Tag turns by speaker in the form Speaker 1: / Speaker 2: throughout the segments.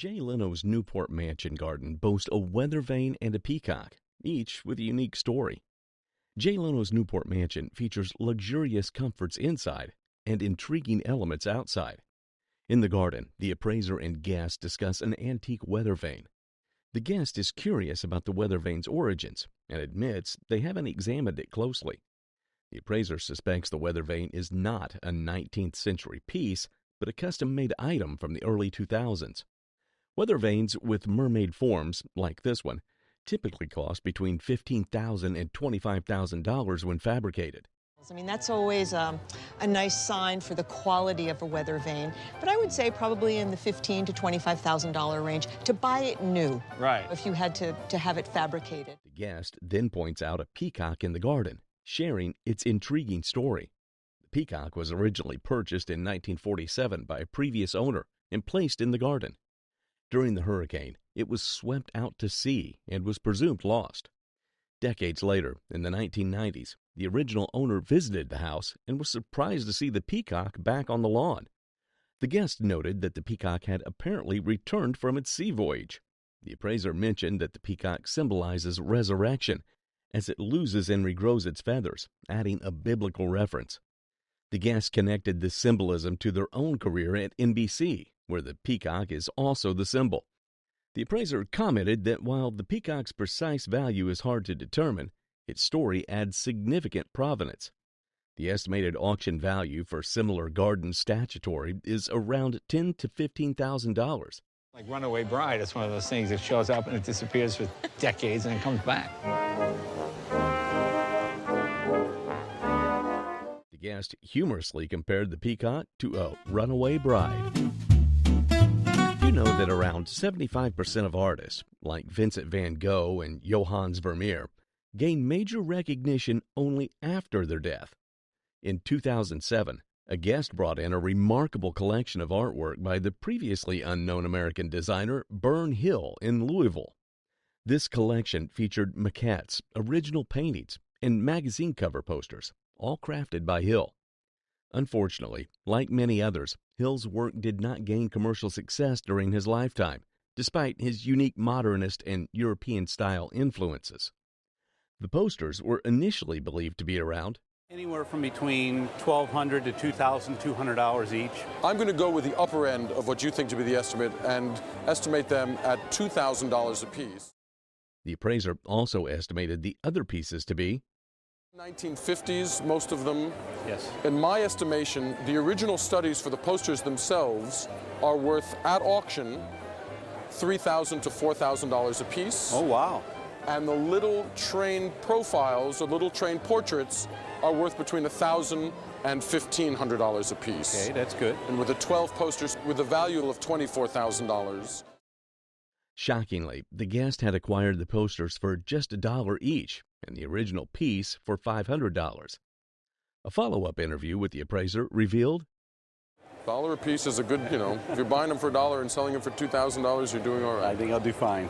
Speaker 1: Jay Leno's Newport Mansion garden boasts a weather vane and a peacock, each with a unique story. Jay Leno's Newport Mansion features luxurious comforts inside and intriguing elements outside. In the garden, the appraiser and guest discuss an antique weather vane. The guest is curious about the weather vane's origins and admits they haven't examined it closely. The appraiser suspects the weather vane is not a 19th century piece, but a custom-made item from the early 2000s. Weather vanes with mermaid forms, like this one, typically cost between $15,000 and $25,000 when fabricated.
Speaker 2: I mean, that's always a nice sign for the quality of a weather vane, but I would say probably in the $15,000 to $25,000 range to buy it new.
Speaker 3: Right.
Speaker 2: If you had to have it fabricated.
Speaker 1: The guest then points out a peacock in the garden, sharing its intriguing story. The peacock was originally purchased in 1947 by a previous owner and placed in the garden. During the hurricane, it was swept out to sea and was presumed lost. Decades later, in the 1990s, the original owner visited the house and was surprised to see the peacock back on the lawn. The guest noted that the peacock had apparently returned from its sea voyage. The appraiser mentioned that the peacock symbolizes resurrection, as it loses and regrows its feathers, adding a biblical reference. The guest connected this symbolism to their own career at NBC, where the peacock is also the symbol. The appraiser commented that while the peacock's precise value is hard to determine, its story adds significant provenance. The estimated auction value for similar garden statuary is around $10,000 to $15,000.
Speaker 3: Like Runaway Bride, it's one of those things that shows up and it disappears for decades and it comes back.
Speaker 1: The guest humorously compared the peacock to a runaway bride. You know that around 75% of artists, like Vincent van Gogh and Johannes Vermeer, gain major recognition only after their death. In 2007, a guest brought in a remarkable collection of artwork by the previously unknown American designer Burn Hill in Louisville. This collection featured maquettes, original paintings, and magazine cover posters, all crafted by Hill. Unfortunately, like many others, Hill's work did not gain commercial success during his lifetime, despite his unique modernist and European-style influences. The posters were initially believed to be around
Speaker 4: anywhere from between $1,200 to $2,200 each.
Speaker 5: I'm going to go with the upper end of what you think to be the estimate and estimate them at $2,000 a piece.
Speaker 1: The appraiser also estimated the other pieces to be
Speaker 5: 1950s, most of them.
Speaker 4: Yes.
Speaker 5: In my estimation, the original studies for the posters themselves are worth, at auction, $3,000 to $4,000 a piece.
Speaker 4: Oh, wow.
Speaker 5: And the little train profiles or little train portraits are worth between $1,000 and $1,500 a piece.
Speaker 4: Okay, that's good.
Speaker 5: And with the 12 posters with a value of $24,000.
Speaker 1: Shockingly, the guest had acquired the posters for just $1 each and the original piece for $500. A follow-up interview with the appraiser revealed
Speaker 5: $1 a piece is a good, if you're buying them for $1 and selling them for $2,000, you're doing all right.
Speaker 4: I think I'll do fine.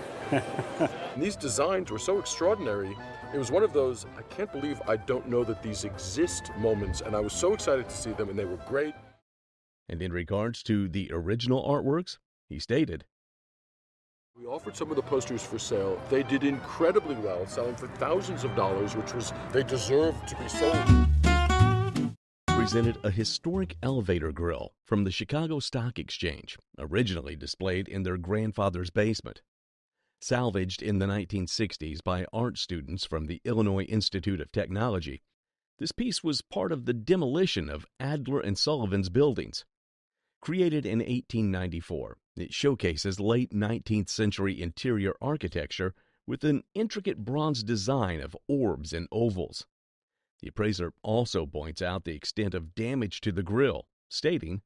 Speaker 5: These designs were so extraordinary. It was one of those, I can't believe I don't know that these exist moments, and I was so excited to see them, and they were great.
Speaker 1: And in regards to the original artworks, he stated,
Speaker 5: We offered some of the posters for sale. They did incredibly well, selling for thousands of dollars, they deserved to be sold.
Speaker 1: Presented a historic elevator grill from the Chicago Stock Exchange, originally displayed in their grandfather's basement. Salvaged in the 1960s by art students from the Illinois Institute of Technology, this piece was part of the demolition of Adler and Sullivan's buildings. Created in 1894, it showcases late 19th century interior architecture with an intricate bronze design of orbs and ovals. The appraiser also points out the extent of damage to the grill, stating,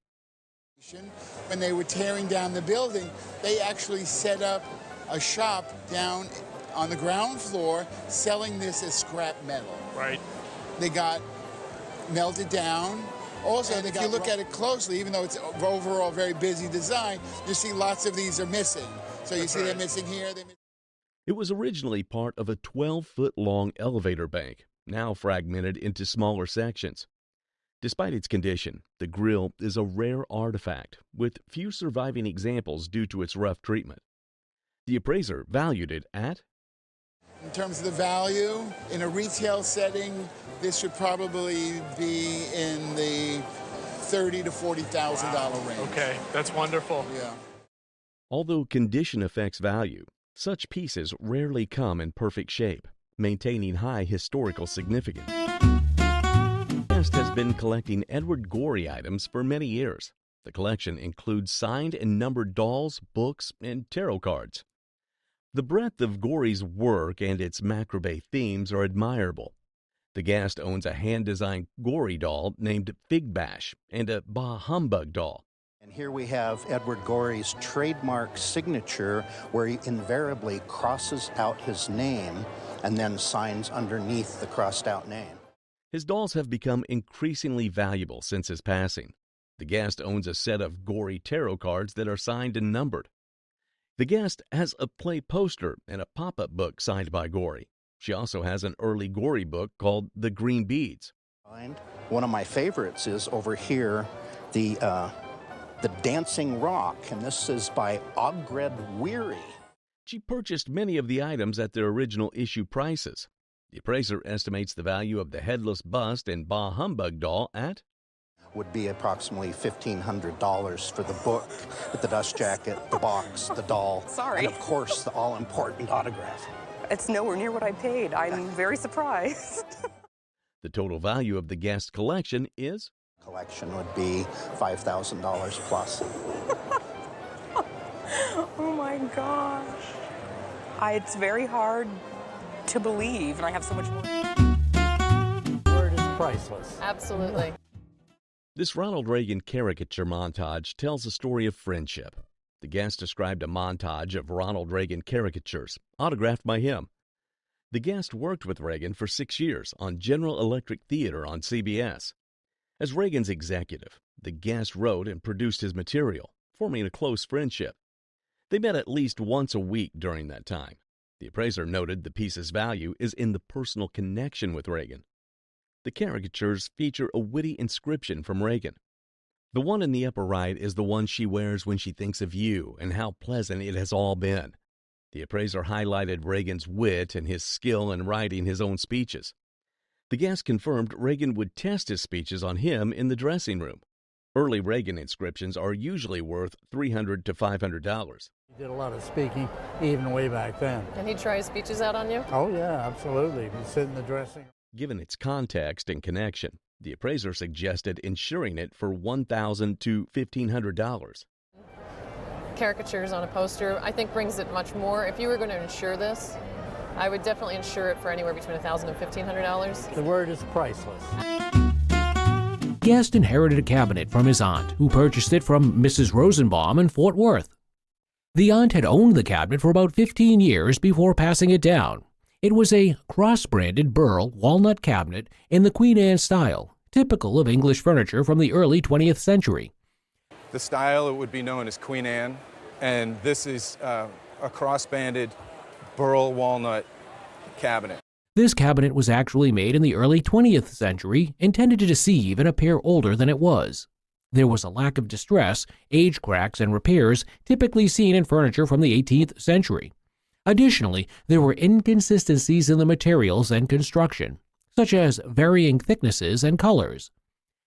Speaker 6: When they were tearing down the building, they actually set up a shop down on the ground floor selling this as scrap metal.
Speaker 4: Right.
Speaker 6: They got melted down. Also, if you look at it closely, even though it's overall very busy design, you see lots of these are missing. So you see they're missing here.
Speaker 1: It was originally part of a 12-foot-long elevator bank, now fragmented into smaller sections. Despite its condition, the grill is a rare artifact, with few surviving examples due to its rough treatment. The appraiser valued it at
Speaker 6: In terms of the value, in a retail setting, this should probably be in the $30,000 to $40,000 range.
Speaker 7: Okay, that's wonderful.
Speaker 6: Yeah.
Speaker 1: Although condition affects value, such pieces rarely come in perfect shape, maintaining high historical significance. Guest has been collecting Edward Gorey items for many years. The collection includes signed and numbered dolls, books, and tarot cards. The breadth of Gorey's work and its macrame themes are admirable. The guest owns a hand-designed Gorey doll named Fig Bash and a Bah Humbug doll.
Speaker 8: And here we have Edward Gorey's trademark signature, where he invariably crosses out his name and then signs underneath the crossed out name.
Speaker 1: His dolls have become increasingly valuable since his passing. The guest owns a set of Gorey tarot cards that are signed and numbered. The guest has a play poster and a pop-up book signed by Gorey. She also has an early Gorey book called The Green Beads.
Speaker 8: One of my favorites is over here, the Dancing Rock, and this is by Ogred Weary.
Speaker 1: She purchased many of the items at their original issue prices. The appraiser estimates the value of the headless bust and Bah Humbug doll at
Speaker 8: Would be approximately $1,500 for the book, the dust jacket, the box, the doll,
Speaker 9: Sorry.
Speaker 8: and of course the all-important autograph.
Speaker 9: It's nowhere near what I paid. I'm very surprised.
Speaker 1: The total value of the guest collection is
Speaker 8: Collection would be $5,000 plus.
Speaker 9: Oh my gosh. It's very hard to believe, and I have so much more.
Speaker 10: Word is priceless.
Speaker 11: Absolutely.
Speaker 1: This Ronald Reagan caricature montage tells a story of friendship. The guest described a montage of Ronald Reagan caricatures, autographed by him. The guest worked with Reagan for 6 years on General Electric Theater on CBS. As Reagan's executive, the guest wrote and produced his material, forming a close friendship. They met at least once a week during that time. The appraiser noted the piece's value is in the personal connection with Reagan. The caricatures feature a witty inscription from Reagan. The one in the upper right is the one she wears when she thinks of you and how pleasant it has all been. The appraiser highlighted Reagan's wit and his skill in writing his own speeches. The guest confirmed Reagan would test his speeches on him in the dressing room. Early Reagan inscriptions are usually worth $300 to $500.
Speaker 10: He did a lot of speaking, even way back then.
Speaker 11: And he'd try his speeches out on you?
Speaker 10: Oh, yeah, absolutely. He'd sit in the dressing room.
Speaker 1: Given its context and connection, the appraiser suggested insuring it for $1,000 to $1,500.
Speaker 11: Caricatures on a poster, I think, brings it much more. If you were going to insure this, I would definitely insure it for anywhere between $1,000 and $1,500.
Speaker 10: The word is priceless.
Speaker 12: Guest inherited a cabinet from his aunt, who purchased it from Mrs. Rosenbaum in Fort Worth. The aunt had owned the cabinet for about 15 years before passing it down. It was a cross-branded burl walnut cabinet in the Queen Anne style, typical of English furniture from the early 20th century.
Speaker 13: The style, it would be known as Queen Anne, and this is a cross-banded burl walnut cabinet.
Speaker 12: This cabinet was actually made in the early 20th century, intended to deceive and appear older than it was. There was a lack of distress, age cracks, and repairs typically seen in furniture from the 18th century. Additionally, there were inconsistencies in the materials and construction, such as varying thicknesses and colors.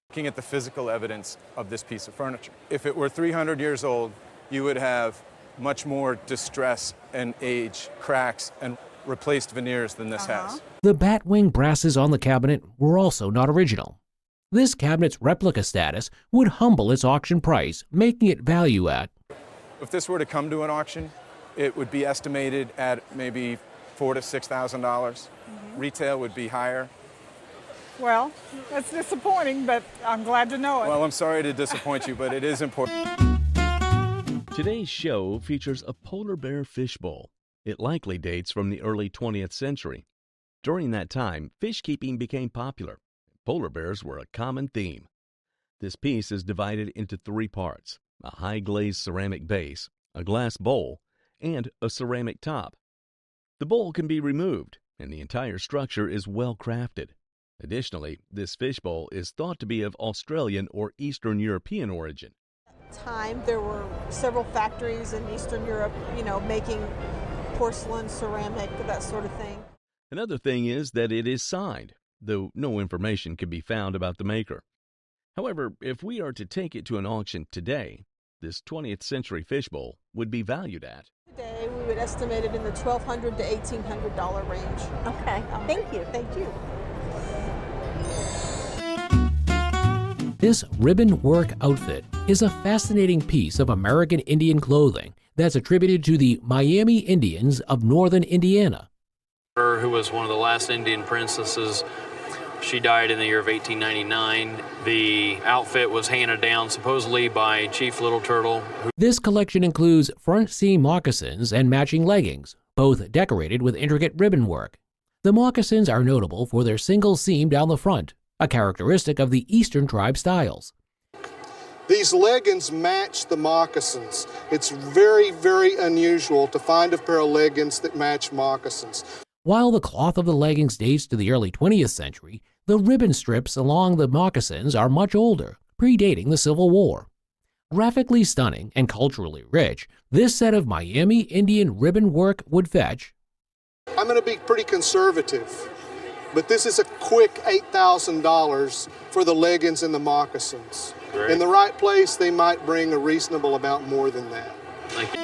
Speaker 13: Looking at the physical evidence of this piece of furniture, if it were 300 years old, you would have much more distress and age, cracks, and replaced veneers than this has.
Speaker 12: The batwing brasses on the cabinet were also not original. This cabinet's replica status would humble its auction price, making it value at.
Speaker 13: If this were to come to an auction, it would be estimated at maybe $4,000 to $6,000. Retail would be higher.
Speaker 14: Well, that's disappointing, but I'm glad to know it.
Speaker 13: Well, I'm sorry to disappoint you, but it is important.
Speaker 1: Today's show features a polar bear fishbowl. It likely dates from the early 20th century. During that time, fish keeping became popular. Polar bears were a common theme. This piece is divided into 3 parts: a high-glazed ceramic base, a glass bowl, and a ceramic top. The bowl can be removed, and the entire structure is well crafted. Additionally, this fishbowl is thought to be of Australian or Eastern European origin.
Speaker 7: Time there were several factories in Eastern Europe, making porcelain, ceramic, that sort of thing.
Speaker 1: Another thing is that it is signed, though no information can be found about the maker. However, if we are to take it to an auction today, this 20th century fishbowl would be valued at.
Speaker 7: Today we would estimate it in the $1,200 to $1,800 range.
Speaker 15: Okay, thank you.
Speaker 7: Thank you.
Speaker 12: This ribbon work outfit is a fascinating piece of American Indian clothing that's attributed to the Miami Indians of northern Indiana.
Speaker 16: Who was one of the last Indian princesses. She died in the year of 1899. The outfit was handed down supposedly by Chief Little Turtle.
Speaker 12: This collection includes front seam moccasins and matching leggings, both decorated with intricate ribbon work. The moccasins are notable for their single seam down the front, a characteristic of the Eastern tribe styles.
Speaker 17: These leggings match the moccasins. It's very, very unusual to find a pair of leggings that match moccasins.
Speaker 12: While the cloth of the leggings dates to the early 20th century, the ribbon strips along the moccasins are much older, predating the Civil War. Graphically stunning and culturally rich, this set of Miami Indian ribbon work would fetch.
Speaker 17: I'm going to be pretty conservative, but this is a quick $8,000 for the leggings and the moccasins.
Speaker 16: Great.
Speaker 17: In the right place, they might bring a reasonable amount more than that.
Speaker 16: Thank you.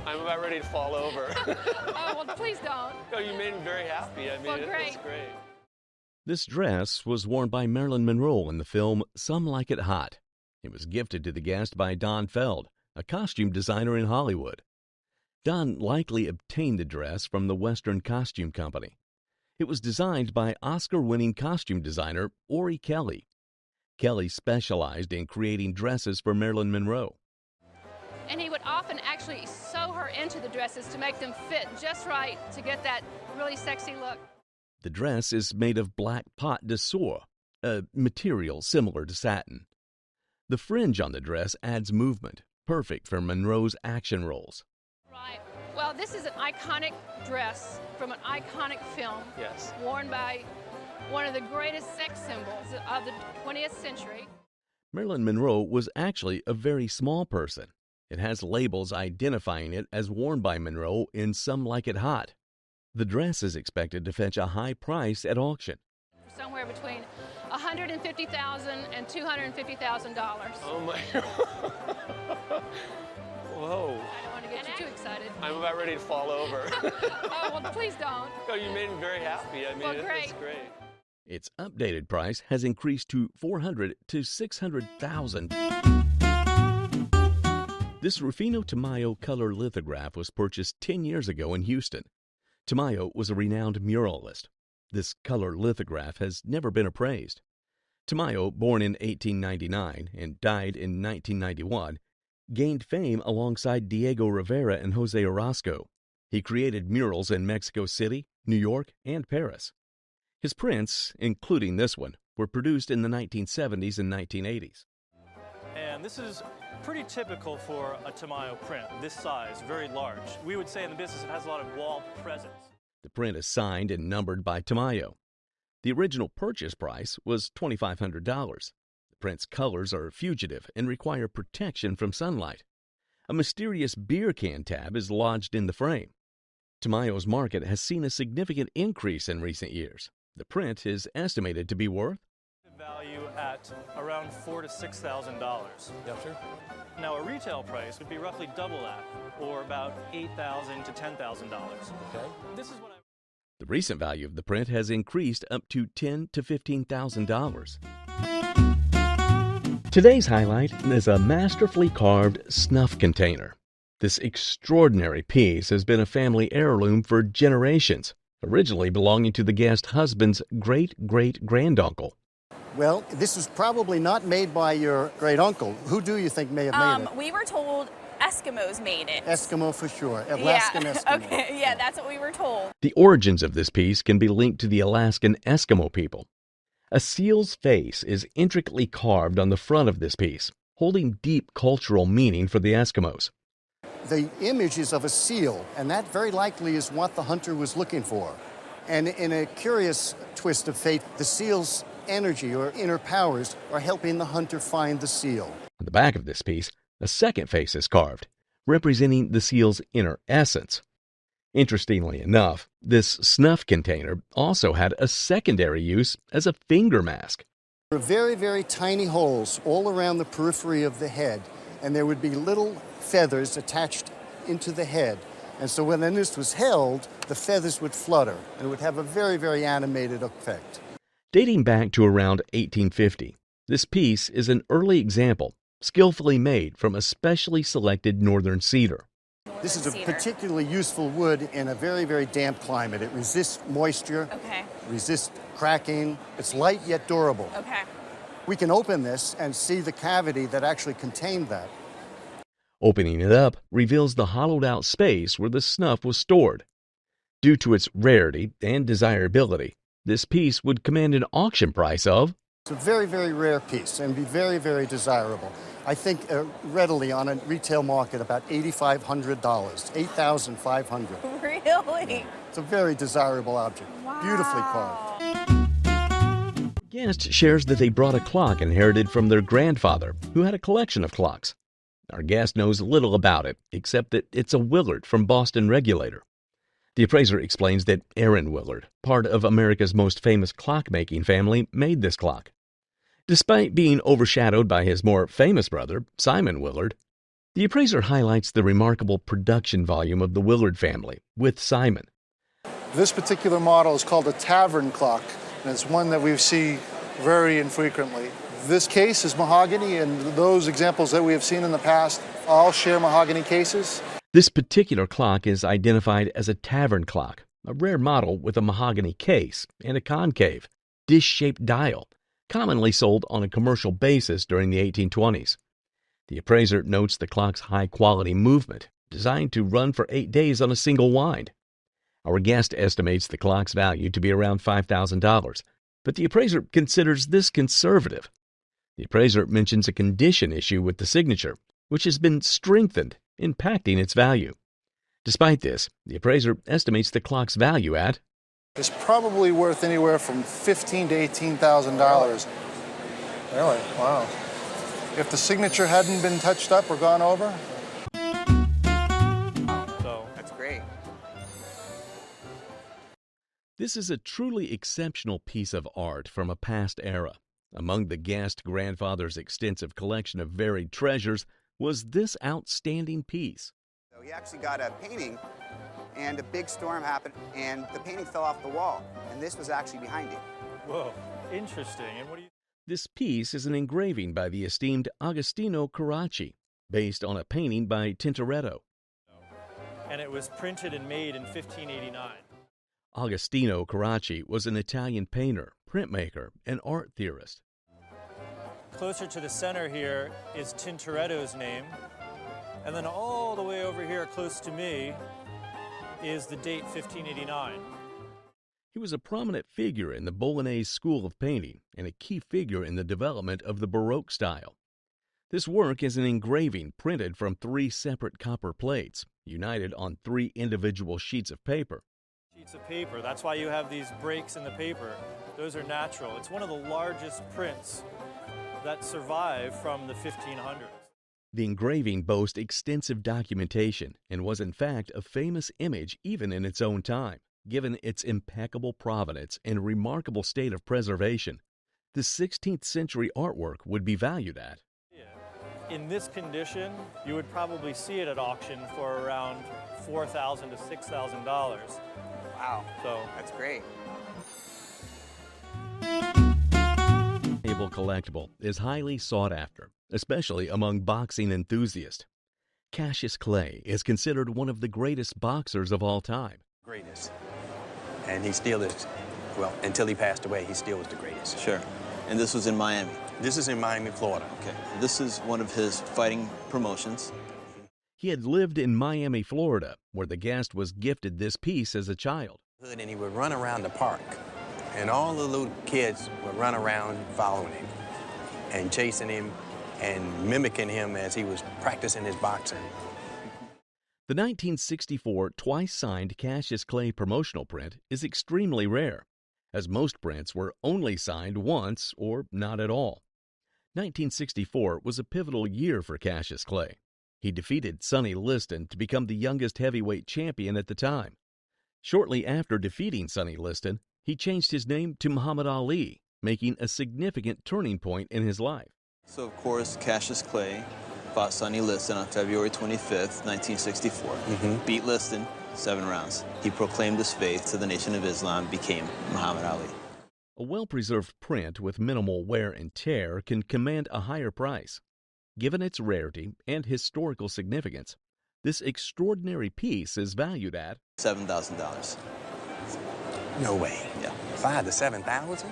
Speaker 16: I'm about ready to fall over.
Speaker 18: Oh, well, please don't.
Speaker 16: Oh, you made me very happy. I mean,
Speaker 18: Well, great.
Speaker 16: It's great.
Speaker 1: This dress was worn by Marilyn Monroe in the film Some Like It Hot. It was gifted to the guest by Don Feld, a costume designer in Hollywood. Don likely obtained the dress from the Western Costume Company. It was designed by Oscar-winning costume designer Ori Kelly. Kelly specialized in creating dresses for Marilyn Monroe.
Speaker 18: And he would often actually sew her into the dresses to make them fit just right to get that really sexy look.
Speaker 1: The dress is made of black pot de soie, a material similar to satin. The fringe on the dress adds movement, perfect for Monroe's action roles.
Speaker 18: Right. Well, this is an iconic dress from an iconic film.
Speaker 16: Yes.
Speaker 18: Worn by one of the greatest sex symbols of the 20th century.
Speaker 1: Marilyn Monroe was actually a very small person. It has labels identifying it as worn by Monroe in Some Like It Hot. The dress is expected to fetch a high price at auction.
Speaker 18: Somewhere between $150,000 and $250,000.
Speaker 16: Oh my God. Whoa.
Speaker 18: I don't want to get you too excited.
Speaker 16: I'm about ready to fall over.
Speaker 18: Oh, well, please don't.
Speaker 16: Oh, you made me very happy. I mean,
Speaker 18: Well, great.
Speaker 16: It's great.
Speaker 1: Its updated price has increased to $400,000 to $600,000. This Rufino Tamayo color lithograph was purchased 10 years ago in Houston. Tamayo was a renowned muralist. This color lithograph has never been appraised. Tamayo, born in 1899 and died in 1991, gained fame alongside Diego Rivera and Jose Orozco. He created murals in Mexico City, New York, and Paris. His prints, including this one, were produced in the 1970s and 1980s.
Speaker 19: And this is pretty typical for a Tamayo print, this size, very large. We would say in the business it has a lot of wall presence.
Speaker 1: The print is signed and numbered by Tamayo. The original purchase price was $2,500. The print's colors are fugitive and require protection from sunlight. A mysterious beer can tab is lodged in the frame. Tamayo's market has seen a significant increase in recent years. The print is estimated to be worth
Speaker 19: Value at around $4,000 to $6,000.
Speaker 16: Yes, sir.
Speaker 19: Now, a retail price would be roughly double that, or about $8,000 to $10,000.
Speaker 16: Okay.
Speaker 19: This is what I...
Speaker 1: The recent value of the print has increased up to $10,000 to $15,000. Today's highlight is a masterfully carved snuff container. This extraordinary piece has been a family heirloom for generations, originally belonging to the guest husband's great-great-granduncle.
Speaker 20: Well, this was probably not made by your great-uncle. Who do you think may have made it?
Speaker 21: We were told Eskimos made it.
Speaker 20: Eskimo for sure. Alaskan Eskimo.
Speaker 21: Okay, yeah, that's what we were told.
Speaker 1: The origins of this piece can be linked to the Alaskan Eskimo people. A seal's face is intricately carved on the front of this piece, holding deep cultural meaning for the Eskimos.
Speaker 20: The image is of a seal, and that very likely is what the hunter was looking for. And in a curious twist of fate, the seal's energy or inner powers are helping the hunter find the seal.
Speaker 1: On the back of this piece, a second face is carved, representing the seal's inner essence. Interestingly enough, this snuff container also had a secondary use as a finger mask.
Speaker 20: There were very, very tiny holes all around the periphery of the head, and there would be little feathers attached into the head. And so when this was held, the feathers would flutter, and it would have a very, very animated effect.
Speaker 1: Dating back to around 1850, this piece is an early example, skillfully made from a specially selected northern cedar.
Speaker 20: This is a particularly useful wood in a very, very damp climate. It resists moisture, resists cracking. It's light yet durable. We can open this and see the cavity that actually contained that.
Speaker 1: Opening it up reveals the hollowed-out space where the snuff was stored. Due to its rarity and desirability, this piece would command an auction price of...
Speaker 20: It's a very, very rare piece and be very, very desirable. I think readily on a retail market about $8,500, $8,500.
Speaker 21: Really?
Speaker 20: It's a very desirable object.
Speaker 21: Wow.
Speaker 20: Beautifully carved.
Speaker 1: Guest shares that they brought a clock inherited from their grandfather, who had a collection of clocks. Our guest knows little about it, except that it's a Willard from Boston Regulator. The appraiser explains that Aaron Willard, part of America's most famous clock-making family, made this clock. Despite being overshadowed by his more famous brother, Simon Willard, the appraiser highlights the remarkable production volume of the Willard family with Simon.
Speaker 17: This particular model is called a tavern clock, and it's one that we see very infrequently. This case is mahogany, and those examples that we have seen in the past all share mahogany cases.
Speaker 1: This particular clock is identified as a tavern clock, a rare model with a mahogany case and a concave, dish-shaped dial, commonly sold on a commercial basis during the 1820s. The appraiser notes the clock's high-quality movement, designed to run for 8 days on a single wind. Our guest estimates the clock's value to be around $5,000, but the appraiser considers this conservative. The appraiser mentions a condition issue with the signature, which has been strengthened, impacting its value. Despite this, the appraiser estimates the clock's value at...
Speaker 17: It's probably worth anywhere from $15,000 to $18,000. Really? Wow. If the signature hadn't been touched up or gone over?
Speaker 19: So
Speaker 15: that's great.
Speaker 1: This is a truly exceptional piece of art from a past era. Among the guest grandfather's extensive collection of varied treasures was this outstanding piece.
Speaker 15: So he actually got a painting, and a big storm happened, and the painting fell off the wall, and this was actually behind it.
Speaker 19: Whoa, interesting. And what do you...
Speaker 1: This piece is an engraving by the esteemed Agostino Carracci, based on a painting by Tintoretto.
Speaker 19: And it was printed and made in 1589.
Speaker 1: Agostino Carracci was an Italian painter, printmaker, and art theorist.
Speaker 19: Closer to the center here is Tintoretto's name, and then all the way over here close to me is the date 1589.
Speaker 1: He was a prominent figure in the Bolognese school of painting and a key figure in the development of the Baroque style. This work is an engraving printed from 3 separate copper plates, united on 3 individual sheets of paper.
Speaker 19: Sheets of paper, that's why you have these breaks in the paper. Those are natural. It's one of the largest prints that survive from the 1500s.
Speaker 1: The engraving boasts extensive documentation and was in fact a famous image even in its own time, given its impeccable provenance and remarkable state of preservation. The 16th century artwork would be valued at...
Speaker 19: In this condition, you would probably see it at auction for around $4,000 to $6,000.
Speaker 15: Wow,
Speaker 19: so
Speaker 15: that's great.
Speaker 1: Collectible is highly sought after, especially among boxing enthusiasts. Cassius Clay is considered one of the greatest boxers of all time.
Speaker 22: Greatest. And he still is, well, until he passed away, he still was the greatest.
Speaker 23: Sure. And this was in Miami?
Speaker 22: This is in Miami, Florida.
Speaker 23: Okay. This is one of his fighting promotions.
Speaker 1: He had lived in Miami, Florida, where the guest was gifted this piece as a child.
Speaker 22: And he would run around the park, and all the little kids would run around following him and chasing him and mimicking him as he was practicing his boxing.
Speaker 1: The 1964 twice-signed Cassius Clay promotional print is extremely rare, as most prints were only signed once or not at all. 1964 was a pivotal year for Cassius Clay. He defeated Sonny Liston to become the youngest heavyweight champion at the time. Shortly after defeating Sonny Liston, he changed his name to Muhammad Ali, making a significant turning point in his life.
Speaker 23: So, of course, Cassius Clay fought Sonny Liston on February 25th, 1964. Beat Liston 7 rounds. He proclaimed his faith to the Nation of Islam, became Muhammad Ali.
Speaker 1: A well-preserved print with minimal wear and tear can command a higher price. Given its rarity and historical significance, this extraordinary piece is valued at
Speaker 23: $7,000.
Speaker 22: No way.
Speaker 23: Yeah.
Speaker 22: 5 to 7,000?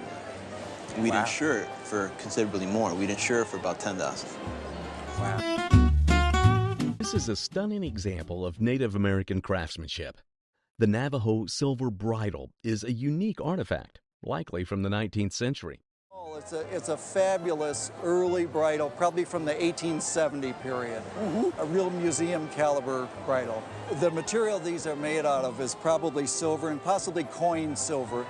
Speaker 23: We'd
Speaker 22: Wow.
Speaker 23: insure it for considerably more. We'd insure it for about $10,000.
Speaker 22: Wow.
Speaker 1: This is a stunning example of Native American craftsmanship. The Navajo silver bridle is a unique artifact, likely from the 19th century.
Speaker 2: Oh, it's a fabulous early bridle, probably from the 1870 period. A real museum caliber bridle. The material these are made out of is probably silver and possibly coined silver.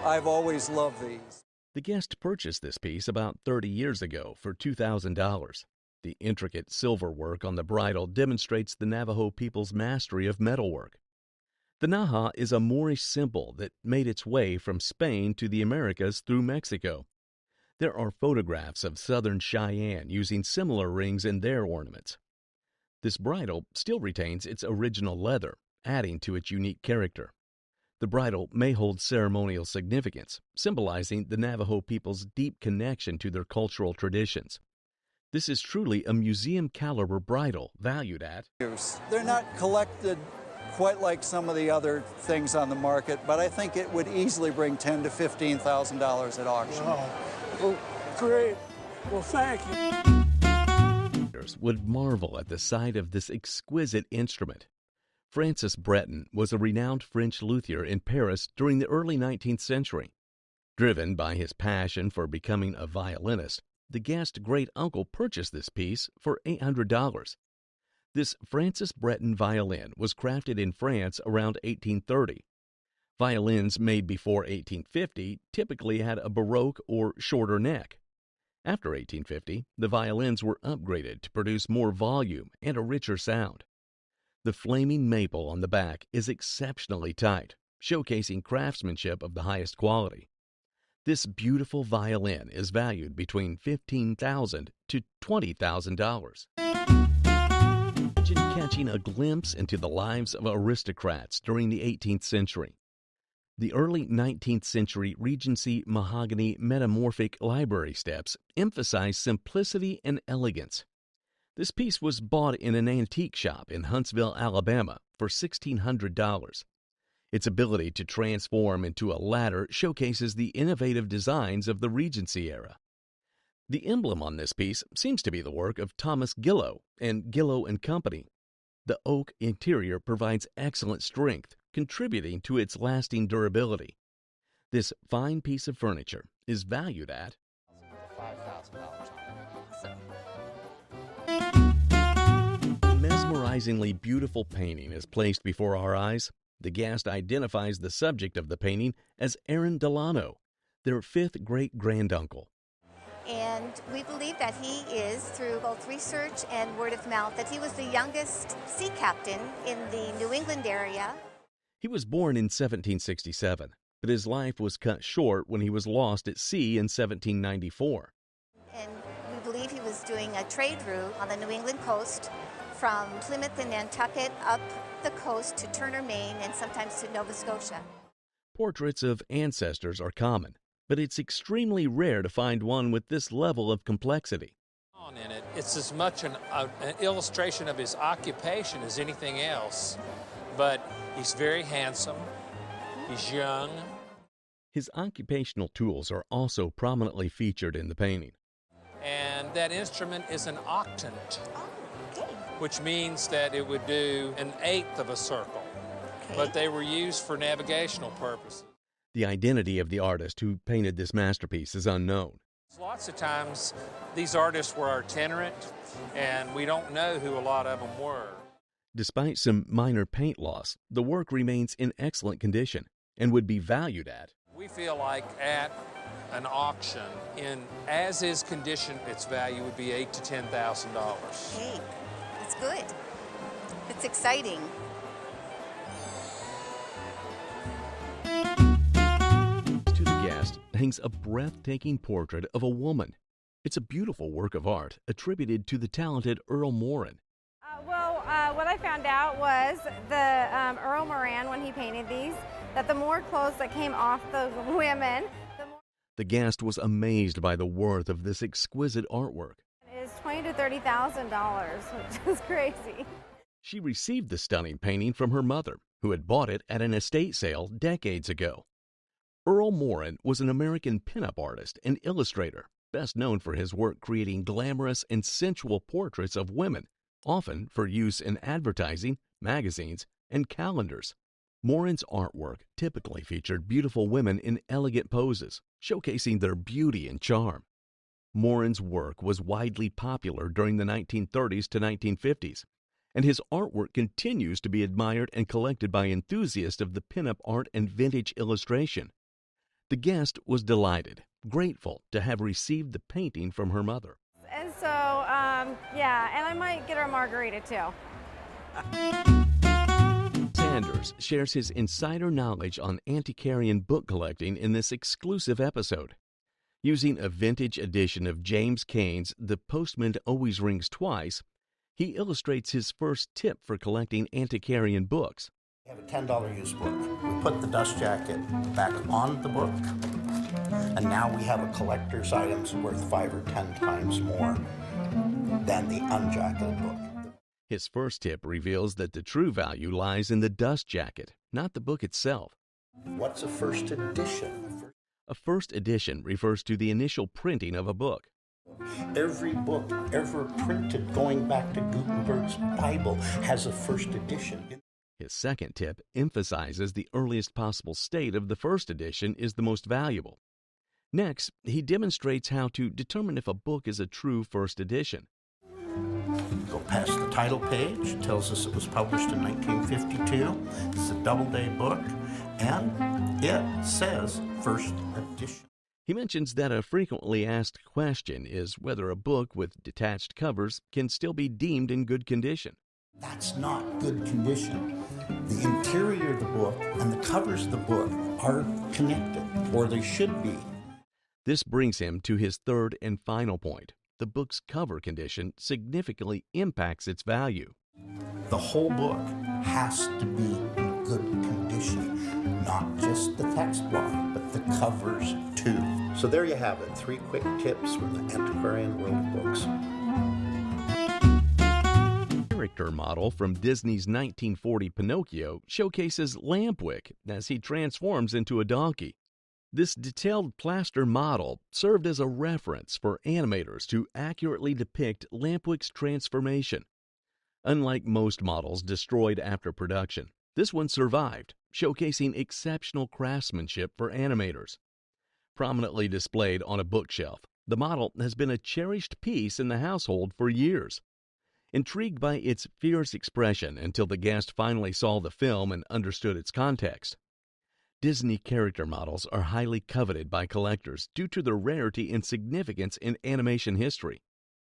Speaker 2: I've always loved these.
Speaker 1: The guest purchased this piece about 30 years ago for $2,000. The intricate silver work on the bridle demonstrates the Navajo people's mastery of metalwork. The Naha is a Moorish symbol that made its way from Spain to the Americas through Mexico. There are photographs of southern Cheyenne using similar rings in their ornaments. This bridle still retains its original leather, adding to its unique character. The bridle may hold ceremonial significance, symbolizing the Navajo people's deep connection to their cultural traditions. This is truly a museum-caliber bridle valued at...
Speaker 2: They're not collected quite like some of the other things on the market, but I think it would easily bring $10,000 to $15,000 at auction.
Speaker 3: Wow. Well, great. Well, thank you.
Speaker 1: Would marvel at the sight of this exquisite instrument. Francis Breton was a renowned French luthier in Paris during the early 19th century. Driven by his passion for becoming a violinist, the guest's great-uncle purchased this piece for $800. This Francis Breton violin was crafted in France around 1830. Violins made before 1850 typically had a baroque or shorter neck. After 1850, the violins were upgraded to produce more volume and a richer sound. The flaming maple on the back is exceptionally tight, showcasing craftsmanship of the highest quality. This beautiful violin is valued between $15,000 to $20,000. Imagine catching a glimpse into the lives of aristocrats during the 18th century. The early 19th century Regency mahogany metamorphic library steps emphasize simplicity and elegance. This piece was bought in an antique shop in Huntsville, Alabama for $1,600. Its ability to transform into a ladder showcases the innovative designs of the Regency era. The emblem on this piece seems to be the work of Thomas Gillow and Gillow & Company. The oak interior provides excellent strength, contributing to its lasting durability. This fine piece of furniture is valued at a mesmerizingly beautiful painting is placed before our eyes. The guest identifies the subject of the painting as Aaron Delano, their fifth great-granduncle.
Speaker 5: And we believe that he is, through both research and word of mouth, that he was the youngest sea captain in the New England area.
Speaker 1: He was born in 1767, but his life was cut short when he was lost at sea in 1794.
Speaker 5: And we believe he was doing a trade route on the New England coast from Plymouth and Nantucket up the coast to Turner, Maine, and sometimes to Nova Scotia.
Speaker 1: Portraits of ancestors are common, but it's extremely rare to find one with this level of complexity.
Speaker 24: In it, it's as much an illustration of his occupation as anything else, but he's very handsome, he's young.
Speaker 1: His occupational tools are also prominently featured in the painting.
Speaker 24: And that instrument is an octant, which means that it would do an eighth of a circle, but they were used for navigational purposes.
Speaker 1: The identity of the artist who painted this masterpiece is unknown.
Speaker 24: Lots of times these artists were itinerant, and we don't know who a lot of them were.
Speaker 1: Despite some minor paint loss, the work remains in excellent condition and would be valued at.
Speaker 24: We feel like at an auction, in as-is condition, its value would be $8,000 to $10,000.
Speaker 5: Hey, that's good. It's exciting.
Speaker 1: To the guest hangs a breathtaking portrait of a woman. It's a beautiful work of art attributed to the talented Earl Morin.
Speaker 4: What I found out was the Earl Moran, when he painted these, that the more clothes that came off the women,
Speaker 1: The guest was amazed by the worth of this exquisite artwork.
Speaker 4: is $20,000 to $30,000, which is crazy.
Speaker 1: She received the stunning painting from her mother, who had bought it at an estate sale decades ago. Earl Morin was an American pinup artist and illustrator, best known for his work creating glamorous and sensual portraits of women, often for use in advertising, magazines, and calendars. Morin's artwork typically featured beautiful women in elegant poses, showcasing their beauty and charm. Morin's work was widely popular during the 1930s to 1950s, and his artwork continues to be admired and collected by enthusiasts of the pinup art and vintage illustration. The guest was delighted, grateful to have received the painting from her mother.
Speaker 4: And so, yeah, and I might get her a margarita too.
Speaker 1: Sanders shares his insider knowledge on antiquarian book collecting in this exclusive episode. Using a vintage edition of James Cain's The Postman Always Rings Twice, he illustrates his first tip for collecting antiquarian books.
Speaker 6: We have a $10 used book. We put the dust jacket back on the book, and now we have a collector's items worth 5 or 10 times more than the unjacketed book.
Speaker 1: His first tip reveals that the true value lies in the dust jacket, not the book itself.
Speaker 6: What's a first edition?
Speaker 1: A first edition refers to the initial printing of a book.
Speaker 6: Every book ever printed going back to Gutenberg's Bible has a first edition.
Speaker 1: His second tip emphasizes the earliest possible state of the first edition is the most valuable. Next, he demonstrates how to determine if a book is a true first edition.
Speaker 6: Go past the title page. It tells us it was published in 1952. It's a doubleday book, and it says first edition.
Speaker 1: He mentions that a frequently asked question is whether a book with detached covers can still be deemed in good condition.
Speaker 6: That's not good condition. The interior of the book and the covers of the book are connected, or they should be.
Speaker 1: This brings him to his third and final point. The book's cover condition significantly impacts its value.
Speaker 6: The whole book has to be in good condition, not just the text block, but the covers too. So there you have it, 3 quick tips from the antiquarian world of books.
Speaker 1: Character model from Disney's 1940 Pinocchio showcases Lampwick as he transforms into a donkey. This detailed plaster model served as a reference for animators to accurately depict Lampwick's transformation. Unlike most models destroyed after production, this one survived, showcasing exceptional craftsmanship for animators. Prominently displayed on a bookshelf, the model has been a cherished piece in the household for years. Intrigued by its fierce expression until the guest finally saw the film and understood its context. Disney character models are highly coveted by collectors due to their rarity and significance in animation history.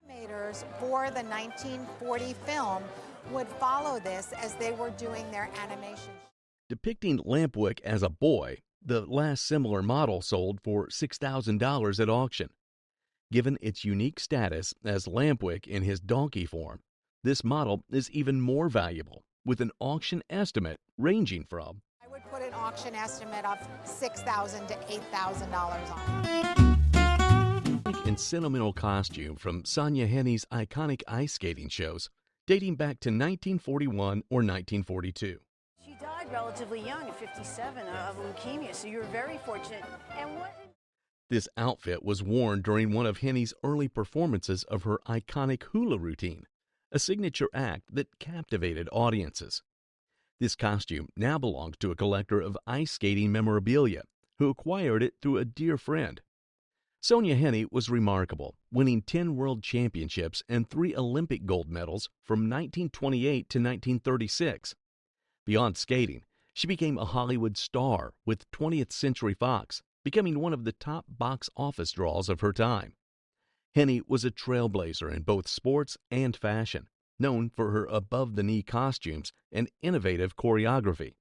Speaker 8: Animators for the 1940 film would follow this as they were doing their animation.
Speaker 1: Depicting Lampwick as a boy, the last similar model sold for $6,000 at auction. Given its unique status as Lampwick in his donkey form, this model is even more valuable, with an auction estimate ranging from
Speaker 8: I would put an auction estimate of $6,000 to $8,000 on it.
Speaker 1: and sentimental costume from Sonia Henny's iconic ice skating shows dating back to 1941 or 1942.
Speaker 9: She died relatively young at 57 of leukemia, so you were very fortunate. And what?
Speaker 1: This outfit was worn during one of Henny's early performances of her iconic hula routine, a signature act that captivated audiences. This costume now belongs to a collector of ice skating memorabilia who acquired it through a dear friend. Sonia Henne was remarkable, winning 10 world championships and 3 Olympic gold medals from 1928 to 1936. Beyond skating, she became a Hollywood star with 20th Century Fox, becoming one of the top box office draws of her time. Henne was a trailblazer in both sports and fashion, known for her above-the-knee costumes and innovative choreography.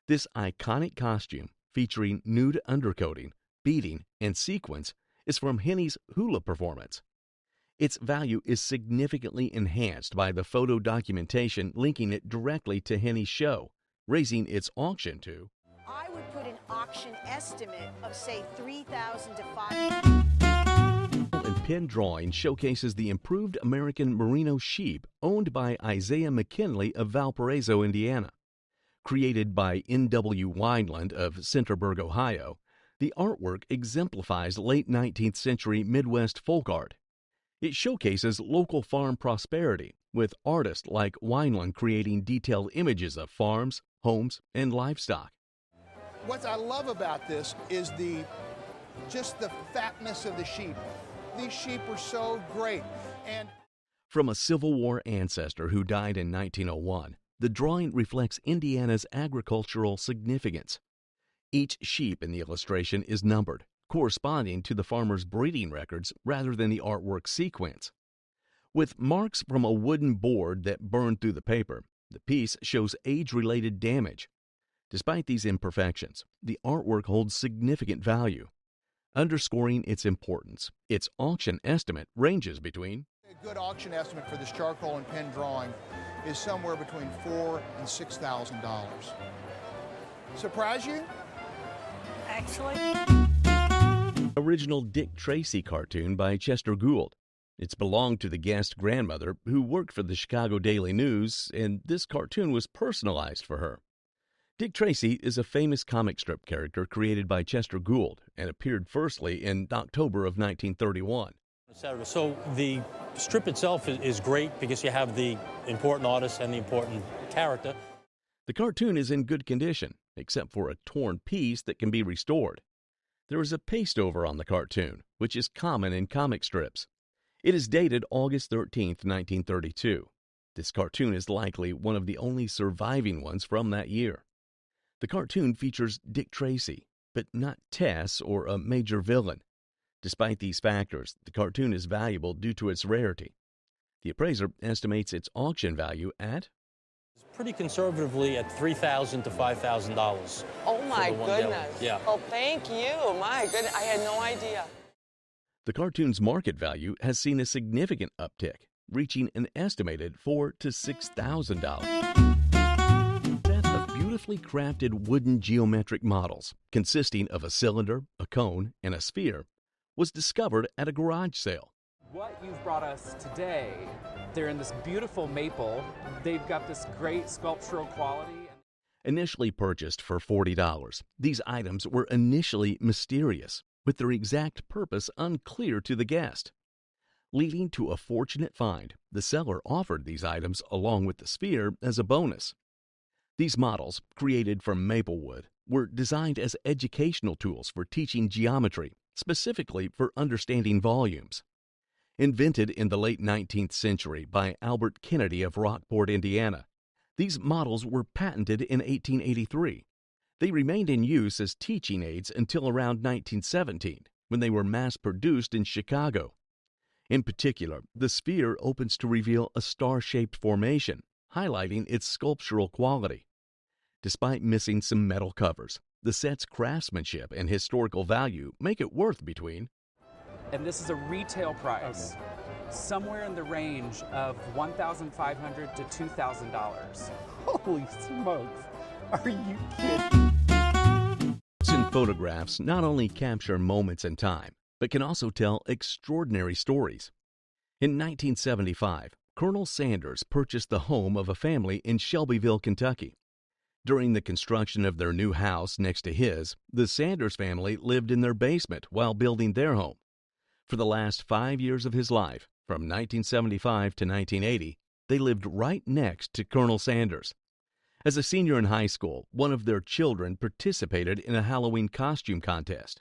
Speaker 1: This iconic costume, featuring nude undercoating, beading, and sequins, is from Henne's hula performance. Its value is significantly enhanced by the photo documentation linking it directly to Henne's show, raising its auction to
Speaker 9: I would put an auction estimate of, say, $3,000 to $5,000.
Speaker 1: and pen drawing showcases the improved American merino sheep owned by Isaiah McKinley of Valparaiso, Indiana. Created by N.W. Wineland of Centerburg, Ohio, the artwork exemplifies late 19th century Midwest folk art. It showcases local farm prosperity, with artists like Wineland creating detailed images of farms, homes, and livestock.
Speaker 10: What I love about this is just the fatness of the sheep. These sheep were so great. And
Speaker 1: from a Civil War ancestor who died in 1901, the drawing reflects Indiana's agricultural significance. Each sheep in the illustration is numbered, corresponding to the farmer's breeding records rather than the artwork sequence. With marks from a wooden board that burned through the paper, the piece shows age-related damage. Despite these imperfections, the artwork holds significant value. Underscoring its importance, its auction estimate ranges between
Speaker 10: a good auction estimate for this charcoal and pen drawing is somewhere between $4,000 and $6,000. Surprise you?
Speaker 9: Actually,
Speaker 1: original Dick Tracy cartoon by Chester Gould. It's belonged to the guest grandmother who worked for the Chicago Daily News, and this cartoon was personalized for her. Dick Tracy is a famous comic strip character created by Chester Gould and appeared firstly in October of 1931.
Speaker 11: So the strip itself is great because you have the important artist and the important character.
Speaker 1: The cartoon is in good condition, except for a torn piece that can be restored. There is a paste over on the cartoon, which is common in comic strips. It is dated August 13, 1932. This cartoon is likely one of the only surviving ones from that year. The cartoon features Dick Tracy, but not Tess or a major villain. Despite these factors, the cartoon is valuable due to its rarity. The appraiser estimates its auction value at
Speaker 11: pretty conservatively at $3,000 to $5,000.
Speaker 13: Oh my goodness.
Speaker 11: Yeah.
Speaker 13: Oh, thank you. My goodness, I had no idea.
Speaker 1: The cartoon's market value has seen a significant uptick, reaching an estimated $4,000 to $6,000. Set of beautifully crafted wooden geometric models, consisting of a cylinder, a cone, and a sphere, was discovered at a garage sale.
Speaker 14: What you've brought us today, they're in this beautiful maple. They've got this great sculptural quality.
Speaker 1: Initially purchased for $40, these items were initially mysterious, with their exact purpose unclear to the guest. Leading to a fortunate find, the seller offered these items along with the sphere as a bonus. These models, created from maple wood, were designed as educational tools for teaching geometry, specifically for understanding volumes. Invented in the late 19th century by Albert Kennedy of Rockport, Indiana, these models were patented in 1883. They remained in use as teaching aids until around 1917, when they were mass-produced in Chicago. In particular, the sphere opens to reveal a star-shaped formation, highlighting its sculptural quality. Despite missing some metal covers, the set's craftsmanship and historical value make it worth between
Speaker 14: And this is a retail price, somewhere in the range of $1,500 to $2,000.
Speaker 3: Holy smokes, are you kidding?
Speaker 1: Photographs not only capture moments in time, but can also tell extraordinary stories. In 1975, Colonel Sanders purchased the home of a family in Shelbyville, Kentucky. During the construction of their new house next to his, the Sanders family lived in their basement while building their home. For the last 5 years of his life, from 1975 to 1980, they lived right next to Colonel Sanders. As a senior in high school, one of their children participated in a Halloween costume contest.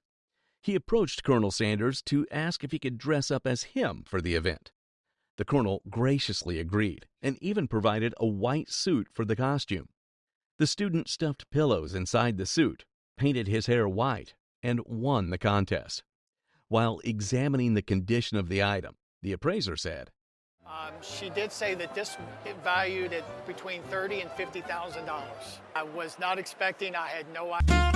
Speaker 1: He approached Colonel Sanders to ask if he could dress up as him for the event. The colonel graciously agreed and even provided a white suit for the costume. The student stuffed pillows inside the suit, painted his hair white, and won the contest. While examining the condition of the item, the appraiser said,
Speaker 7: She did say that this valued at between $30,000 and $50,000. I was not expecting, I had no idea.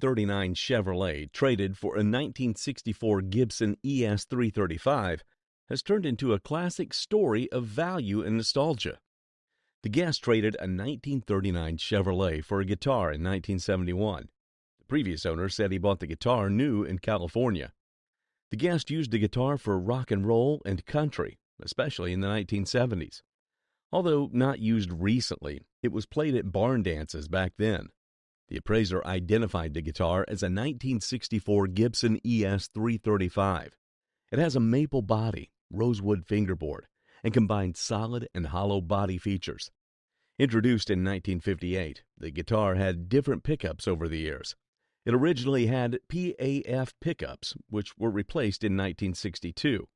Speaker 1: 39 Chevrolet, traded for a 1964 Gibson ES335, has turned into a classic story of value and nostalgia. The guest traded a 1939 Chevrolet for a guitar in 1971. The previous owner said he bought the guitar new in California. The guest used the guitar for rock and roll and country, especially in the 1970s. Although not used recently, it was played at barn dances back then. The appraiser identified the guitar as a 1964 Gibson ES335. It has a maple body, rosewood fingerboard, and combined solid and hollow body features. Introduced in 1958, the guitar had different pickups over the years. It originally had PAF pickups, which were replaced in 1962.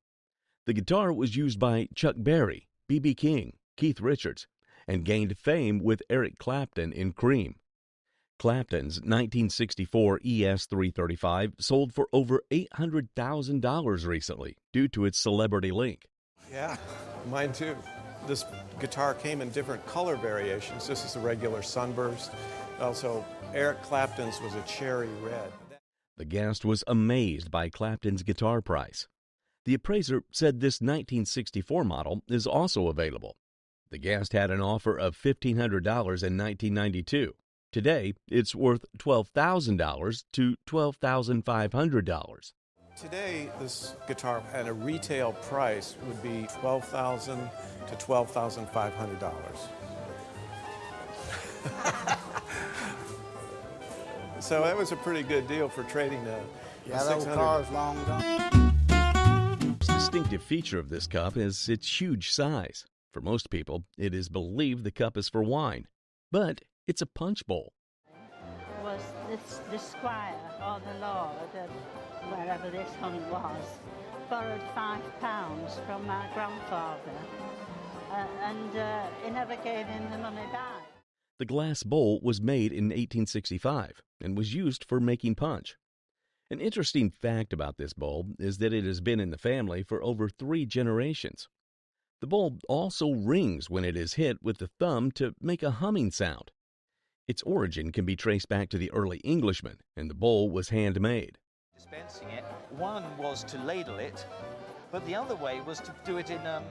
Speaker 1: The guitar was used by Chuck Berry, B.B. King, Keith Richards, and gained fame with Eric Clapton in Cream. Clapton's 1964 ES335 sold for over $800,000 recently due to its celebrity link.
Speaker 12: Yeah, mine too. This guitar came in different color variations. This is a regular sunburst. Also, Eric Clapton's was a cherry red.
Speaker 1: The guest was amazed by Clapton's guitar price. The appraiser said this 1964 model is also available. The guest had an offer of $1,500 in 1992. Today, it's worth $12,000 to $12,500.
Speaker 12: Today, this guitar at a retail price would be $12,000 to $12,500. So that was a pretty good deal for trading a
Speaker 16: that old car's long gone.
Speaker 1: The distinctive feature of this cup is its huge size. For most people, it is believed the cup is for wine, but it's a punch bowl.
Speaker 18: Was the squire or the lord, wherever this hunt was, borrowed £5 from my grandfather, and he never gave him the money back.
Speaker 1: The glass bowl was made in 1865 and was used for making punch. An interesting fact about this bowl is that it has been in the family for over 3 generations. The bowl also rings when it is hit with the thumb to make a humming sound. Its origin can be traced back to the early Englishmen, and the bowl was handmade.
Speaker 25: Dispensing it, one was to ladle it, but the other way was to do it in a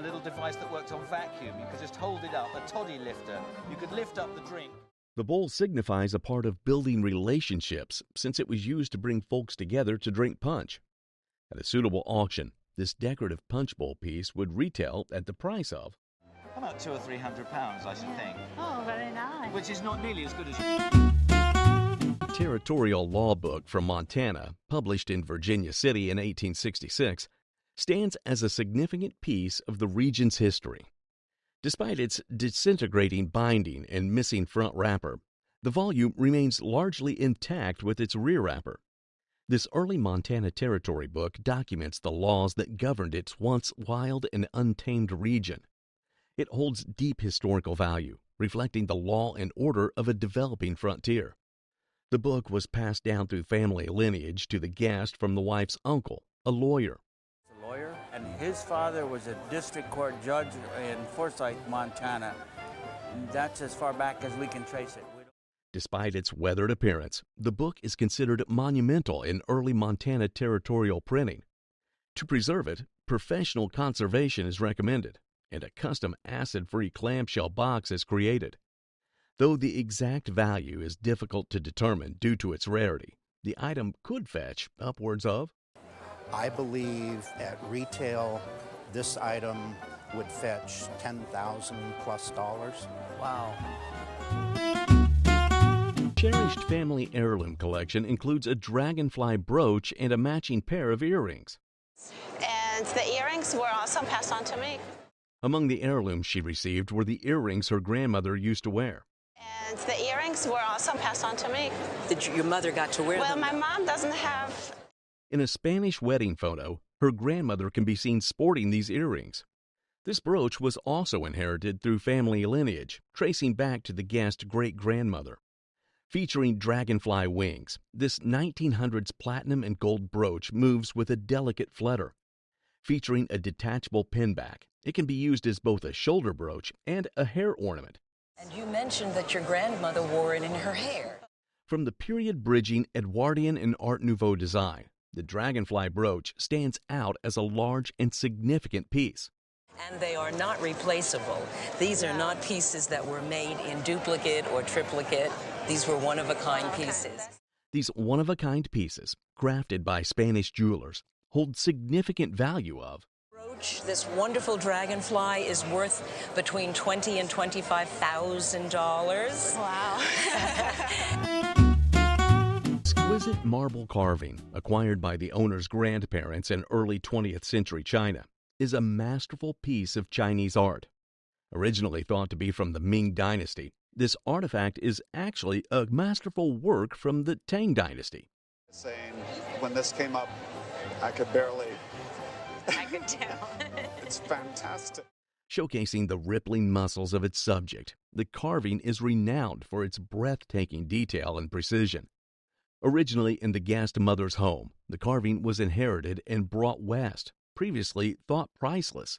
Speaker 25: little device that worked on vacuum. You could just hold it up, a toddy lifter. You could lift up the drink.
Speaker 1: The bowl signifies a part of building relationships, since it was used to bring folks together to drink punch. At a suitable auction, this decorative punch bowl piece would retail at the price of
Speaker 25: about £200 or £300, I should think.
Speaker 18: Oh, very nice.
Speaker 25: Which is not nearly as good as
Speaker 1: a territorial law book from Montana, published in Virginia City in 1866, stands as a significant piece of the region's history. Despite its disintegrating binding and missing front wrapper, the volume remains largely intact with its rear wrapper. This early Montana Territory book documents the laws that governed its once wild and untamed region. It holds deep historical value, reflecting the law and order of a developing frontier. The book was passed down through family lineage to the guest from the wife's uncle, a lawyer.
Speaker 26: A lawyer, and his father was a district court judge in Forsyth, Montana. And that's as far back as we can trace it.
Speaker 1: Despite its weathered appearance, the book is considered monumental in early Montana territorial printing. To preserve it, professional conservation is recommended, and a custom acid-free clamshell box is created. Though the exact value is difficult to determine due to its rarity, the item could fetch upwards of
Speaker 6: I believe at retail, this item would fetch $10,000 plus.
Speaker 26: Wow.
Speaker 1: Cherished family heirloom collection includes a dragonfly brooch and a matching pair of earrings.
Speaker 27: And the earrings were also passed on to me.
Speaker 1: Among the heirlooms she received were the earrings her grandmother used to wear.
Speaker 27: And the earrings earrings were also passed on to me.
Speaker 9: Your mother got to wear
Speaker 27: Well,
Speaker 9: them?
Speaker 27: my mom doesn't have.
Speaker 1: In a Spanish wedding photo, her grandmother can be seen sporting these earrings. This brooch was also inherited through family lineage, tracing back to the guest's great-grandmother. Featuring dragonfly wings, this 1900s platinum and gold brooch moves with a delicate flutter. Featuring a detachable pinback, it can be used as both a shoulder brooch and a hair ornament.
Speaker 9: And you mentioned that your grandmother wore it in her hair.
Speaker 1: From the period-bridging Edwardian and Art Nouveau design, the dragonfly brooch stands out as a large and significant piece.
Speaker 9: And they are not replaceable. These are not pieces that were made in duplicate or triplicate. These were one-of-a-kind pieces.
Speaker 1: These one-of-a-kind pieces, crafted by Spanish jewelers, hold significant value of.
Speaker 9: This wonderful dragonfly is worth between $20,000 and $25,000.
Speaker 27: Wow.
Speaker 1: Exquisite marble carving, acquired by the owner's grandparents in early 20th century China, is a masterful piece of Chinese art. Originally thought to be from the Ming Dynasty, this artifact is actually a masterful work from the Tang Dynasty.
Speaker 15: Saying, when this came up, I could barely.
Speaker 27: I could tell.
Speaker 15: It's fantastic.
Speaker 1: Showcasing the rippling muscles of its subject, the carving is renowned for its breathtaking detail and precision. Originally in the guest mother's home, the carving was inherited and brought west, previously thought priceless.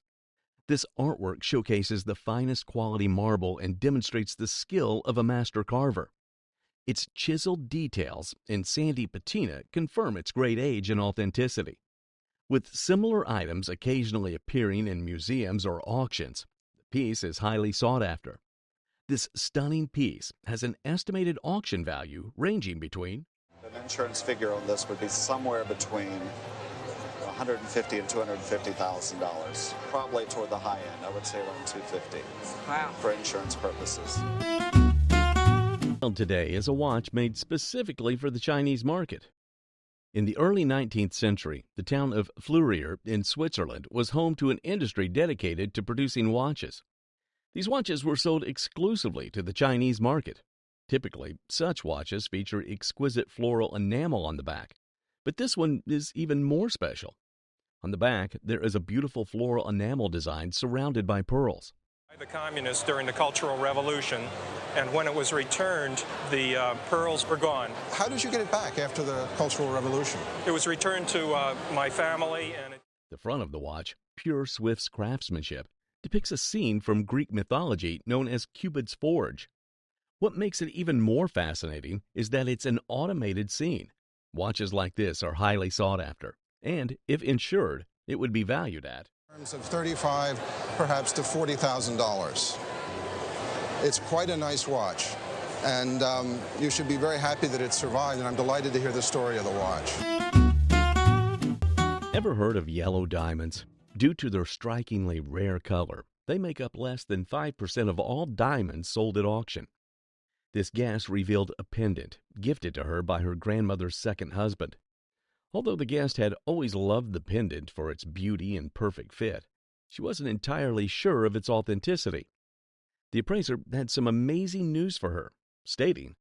Speaker 1: This artwork showcases the finest quality marble and demonstrates the skill of a master carver. Its chiseled details and sandy patina confirm its great age and authenticity. With similar items occasionally appearing in museums or auctions, the piece is highly sought after. This stunning piece has an estimated auction value ranging between
Speaker 15: An insurance figure on this would be somewhere between $150,000 and $250,000. Probably toward the high end. I would say around $250,000.
Speaker 9: Wow.
Speaker 15: For insurance purposes.
Speaker 1: Today is a watch made specifically for the Chinese market. In the early 19th century, the town of Fleurier in Switzerland was home to an industry dedicated to producing watches. These watches were sold exclusively to the Chinese market. Typically, such watches feature exquisite floral enamel on the back, but this one is even more special. On the back, there is a beautiful floral enamel design surrounded by pearls.
Speaker 17: The communists during the Cultural Revolution, and when it was returned, the pearls were gone.
Speaker 10: How did you get it back after the Cultural Revolution?
Speaker 17: It was returned to my family, and
Speaker 1: The front of the watch, pure Swift's craftsmanship, depicts a scene from Greek mythology known as Cupid's Forge. What makes it even more fascinating is that it's an automated scene. Watches like this are highly sought after, and if insured, it would be valued at
Speaker 10: Of $35,000, perhaps to $40,000. It's quite a nice watch, and you should be very happy that it survived, and I'm delighted to hear the story of the watch.
Speaker 1: Ever heard of yellow diamonds? Due to their strikingly rare color, they make up less than 5% of all diamonds sold at auction. This guest revealed a pendant gifted to her by her grandmother's second husband. Although the guest had always loved the pendant for its beauty and perfect fit, she wasn't entirely sure of its authenticity. The appraiser had some amazing news for her, stating,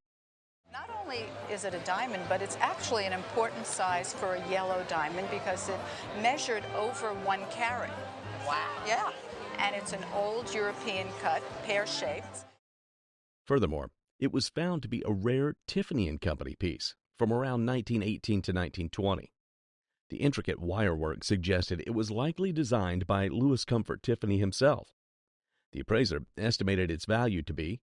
Speaker 19: Not only is it a diamond, but it's actually an important size for a yellow diamond because it measured over 1 carat. Wow. Yeah. And it's an old European cut, pear-shaped.
Speaker 1: Furthermore, it was found to be a rare Tiffany & Company piece from around 1918 to 1920. The intricate wirework suggested it was likely designed by Louis Comfort Tiffany himself. The appraiser estimated its value to be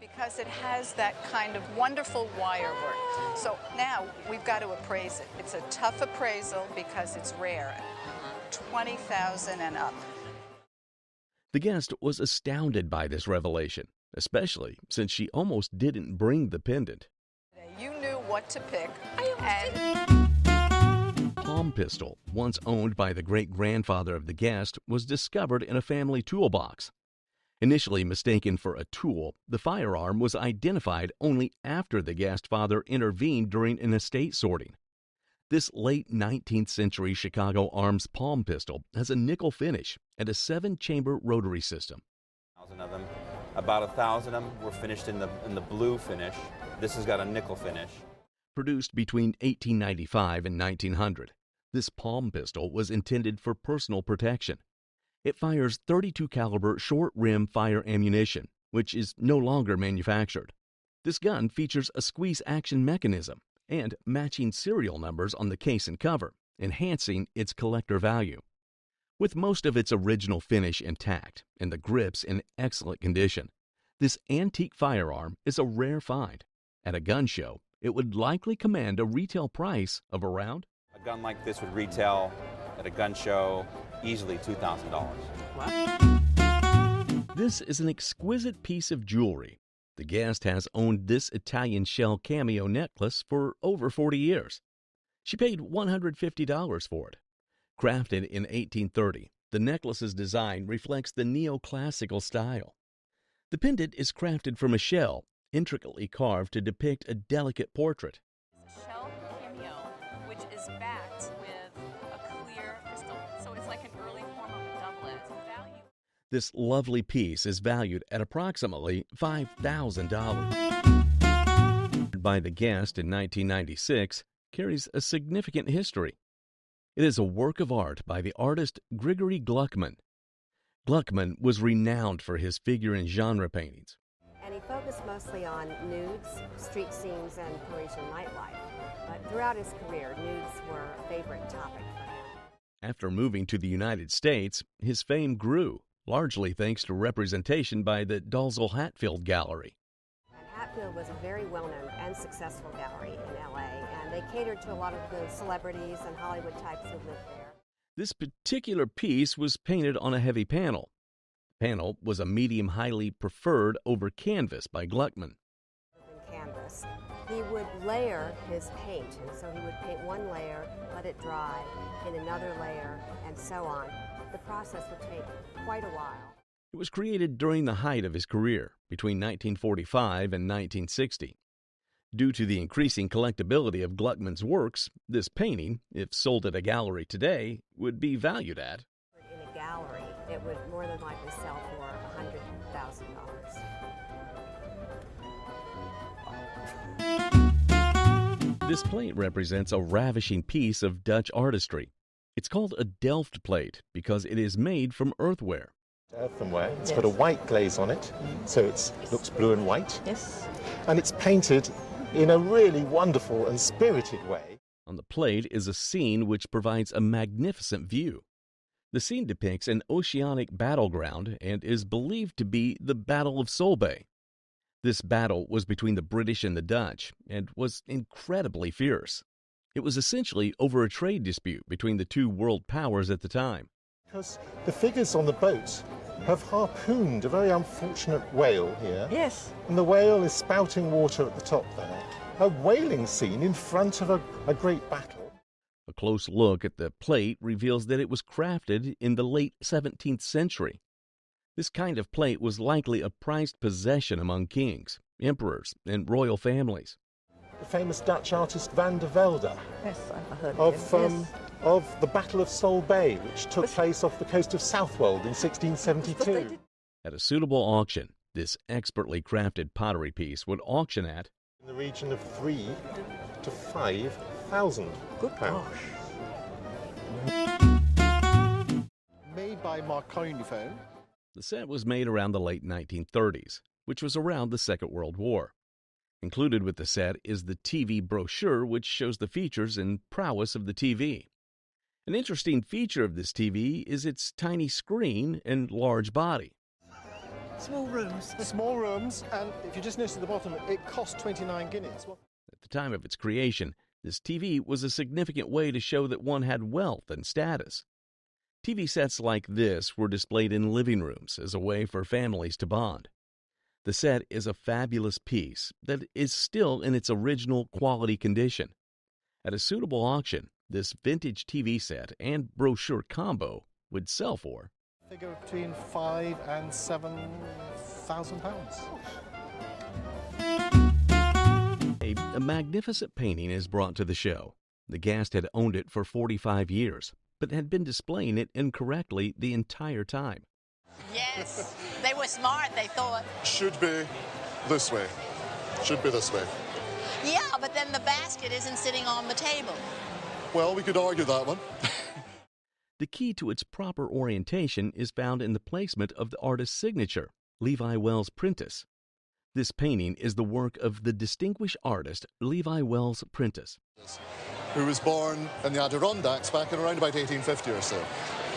Speaker 19: Because it has that kind of wonderful wire work. So now we've got to appraise it. It's a tough appraisal because it's rare. $20,000 and up.
Speaker 1: The guest was astounded by this revelation, especially since she almost didn't bring the pendant.
Speaker 19: You knew what to pick.
Speaker 1: Palm pistol, once owned by the great-grandfather of the guest, was discovered in a family toolbox. Initially mistaken for a tool, the firearm was identified only after the guest father intervened during an estate sorting. This late 19th century Chicago Arms palm pistol has a nickel finish and a 7-chamber rotary system.
Speaker 20: Of them.
Speaker 2: About 1,000 of them were finished in the blue finish. This has got a nickel finish.
Speaker 1: Produced between 1895 and 1900, this palm pistol was intended for personal protection. It fires .32 caliber short rim fire ammunition, which is no longer manufactured. This gun features a squeeze action mechanism and matching serial numbers on the case and cover, enhancing its collector value. With most of its original finish intact and the grips in excellent condition, this antique firearm is a rare find. At a gun show, it would likely command a retail price of around
Speaker 2: A gun like this would retail at a gun show easily $2,000.
Speaker 1: This is an exquisite piece of jewelry. The guest has owned this Italian shell cameo necklace for over 40 years. She paid $150 for it. Crafted in 1830, the necklace's design reflects the neoclassical style. The pendant is crafted from a shell, intricately carved to depict a delicate portrait.
Speaker 5: Shell cameo, which is backed with a clear crystal, so it's like an early form of a doublet. Value.
Speaker 1: This lovely piece is valued at approximately $5,000. By the guest in 1996, carries a significant history. It is a work of art by the artist Grigory Gluckman. Gluckman was renowned for his figure and genre paintings.
Speaker 20: And he focused mostly on nudes, street scenes, and Parisian nightlife. But throughout his career, nudes were a favorite topic for him.
Speaker 1: After moving to the United States, his fame grew, largely thanks to representation by the Dalzell Hatfield Gallery.
Speaker 20: And Hatfield was a very well-known and successful gallery in LA, and they catered to a lot of the celebrities and Hollywood types who lived there.
Speaker 1: This particular piece was painted on a heavy panel. The panel was a medium highly preferred over canvas by Gluckman.
Speaker 20: In canvas, he would layer his paint, and so he would paint one layer, let it dry, paint another layer, and so on. The process would take quite a while.
Speaker 1: It was created during the height of his career, between 1945 and 1960. Due to the increasing collectability of Gluckman's works, this painting, if sold at a gallery today, would be valued at.
Speaker 20: In a gallery, it would more than likely sell for $100,000.
Speaker 1: This plate represents a ravishing piece of Dutch artistry. It's called a Delft plate because it is made from earthenware.
Speaker 21: Earthenware. It's got a white glaze on it, so it looks blue and white.
Speaker 20: Yes.
Speaker 21: And it's painted in a really wonderful and spirited way.
Speaker 1: On the plate is a scene which provides a magnificent view. The scene depicts an oceanic battleground and is believed to be the Battle of Solbay. This battle was between the British and the Dutch and was incredibly fierce. It was essentially over a trade dispute between the two world powers at the time.
Speaker 21: Because the figures on the boat have harpooned a very unfortunate whale here.
Speaker 20: Yes.
Speaker 21: And the whale is spouting water at the top there. A whaling scene in front of a great battle.
Speaker 1: A close look at the plate reveals that it was crafted in the late 17th century. This kind of plate was likely a prized possession among kings, emperors, and royal families.
Speaker 21: The famous Dutch artist Van der Velde.
Speaker 20: Yes, I've heard
Speaker 21: of
Speaker 20: him.
Speaker 21: Yes. Of the Battle of Solbay, which took place off the coast of Southwold in 1672.
Speaker 1: At a suitable auction, this expertly crafted pottery piece would auction at
Speaker 21: in the region of $3,000 to $5,000.
Speaker 20: Good gosh.
Speaker 21: Made by Marconi Phone.
Speaker 1: The set was made around the late 1930s, which was around the Second World War. Included with the set is the TV brochure, which shows the features and prowess of the TV. An interesting feature of this TV is its tiny screen and large body.
Speaker 21: Small rooms. Small rooms, and if you just notice at the bottom, it cost 29 guineas.
Speaker 1: At the time of its creation, this TV was a significant way to show that one had wealth and status. TV sets like this were displayed in living rooms as a way for families to bond. The set is a fabulous piece that is still in its original quality condition. At a suitable auction, this vintage TV set and brochure combo would sell for
Speaker 21: figure between £5,000 and £7,000.
Speaker 1: A magnificent painting is brought to the show. The guest had owned it for 45 years, but had been displaying it incorrectly the entire time.
Speaker 19: Yes, they were smart, they thought.
Speaker 10: Should be this way. Should be this way.
Speaker 19: Yeah, but then the basket isn't sitting on the table.
Speaker 10: Well, we could argue that one.
Speaker 1: The key to its proper orientation is found in the placement of the artist's signature, Levi Wells Prentice. This painting is the work of the distinguished artist Levi Wells Prentice,
Speaker 10: Who was born in the Adirondacks back in around about 1850 or so.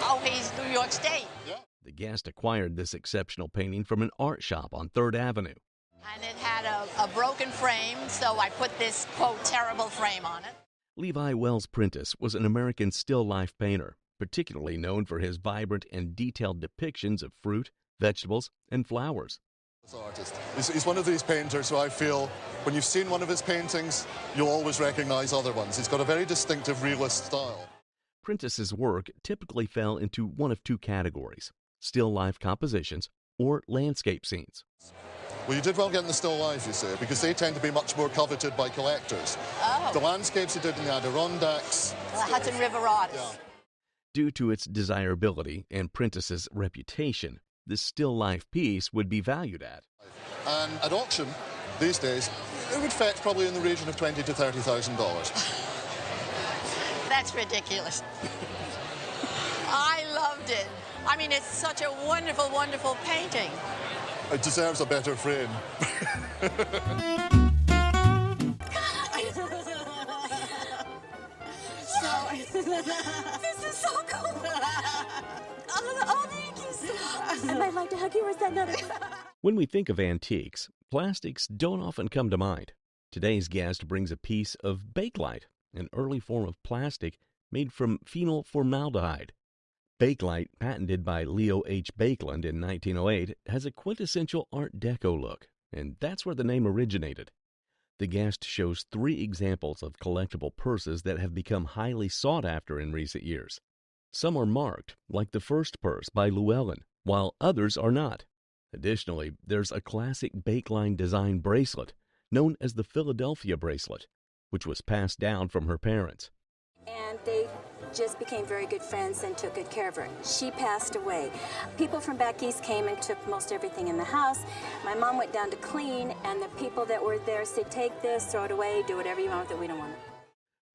Speaker 19: Oh, he's New York State.
Speaker 10: Yeah.
Speaker 1: The guest acquired this exceptional painting from an art shop on 3rd Avenue.
Speaker 19: And it had a broken frame, so I put this, quote, terrible frame on it.
Speaker 1: Levi Wells Prentice was an American still life painter, particularly known for his vibrant and detailed depictions of fruit, vegetables, and flowers.
Speaker 10: This artist. He's one of these painters who I feel, when you've seen one of his paintings, you'll always recognize other ones. He's got a very distinctive realist style.
Speaker 1: Prentice's work typically fell into one of two categories: still life compositions or landscape scenes.
Speaker 10: Well, you did well getting the still life, you see, because they tend to be much more coveted by collectors.
Speaker 19: Oh.
Speaker 10: The landscapes he did in the Adirondacks.
Speaker 19: The Hudson River artist.
Speaker 10: Yeah.
Speaker 1: Due to its desirability and Prentice's reputation, this still life piece would be valued at.
Speaker 10: And at auction, these days, it would fetch probably in the region of $20,000 to $30,000.
Speaker 19: That's ridiculous. I loved it. I mean, it's such a wonderful, wonderful painting.
Speaker 10: It deserves a better frame.
Speaker 4: This is so cool. Oh, thank you so much. I might like to hug you, or is that another?
Speaker 1: When we think of antiques, plastics don't often come to mind. Today's guest brings a piece of Bakelite, an early form of plastic made from phenyl formaldehyde. Bakelite, patented by Leo H. Baekeland in 1908, has a quintessential Art Deco look, and that's where the name originated. The guest shows 3 examples of collectible purses that have become highly sought after in recent years. Some are marked, like the first purse by Llewellyn, while others are not. Additionally, there's a classic Bakeline design bracelet, known as the Philadelphia bracelet, which was passed down from her parents.
Speaker 4: And they just became very good friends and took good care of her. She passed away. People from back east came and took most everything in the house. My mom went down to clean, and the people that were there said, take this, throw it away, do whatever you want with it, we don't want it.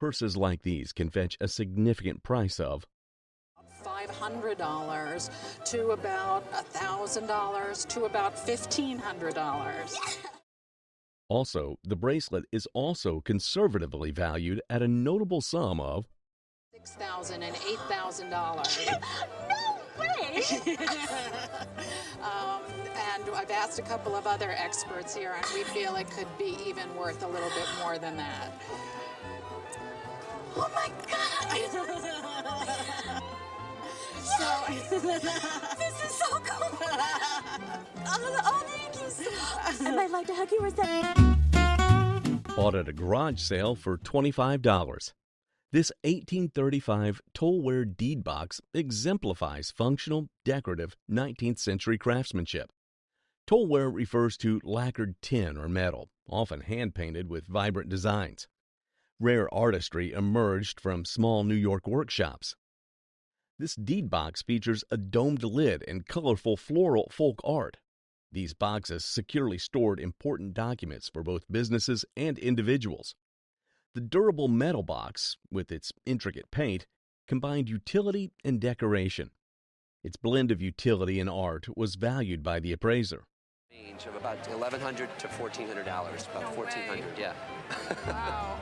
Speaker 1: Purses like these can fetch a significant price of
Speaker 8: $500 to about $1,000 to about $1,500.
Speaker 1: Also, the bracelet is also conservatively valued at a notable sum of
Speaker 8: $6,000 and $8,000.
Speaker 4: No way!
Speaker 8: And I've asked a couple of other experts here, and we feel it could be even worth a little bit more than that.
Speaker 4: Oh my God! This is so cool. Oh, thank you so much. I might like to hug you, or is that?
Speaker 1: bought at a garage sale for $25. This 1835 Tollware deed box exemplifies functional, decorative 19th century craftsmanship. Tollware refers to lacquered tin or metal, often hand-painted with vibrant designs. Rare artistry emerged from small New York workshops. This deed box features a domed lid and colorful floral folk art. These boxes securely stored important documents for both businesses and individuals. The durable metal box, with its intricate paint, combined utility and decoration. Its blend of utility and art was valued by the appraiser.
Speaker 11: Range of about $1,100 to $1,400, about $1,400, yeah.
Speaker 8: Wow.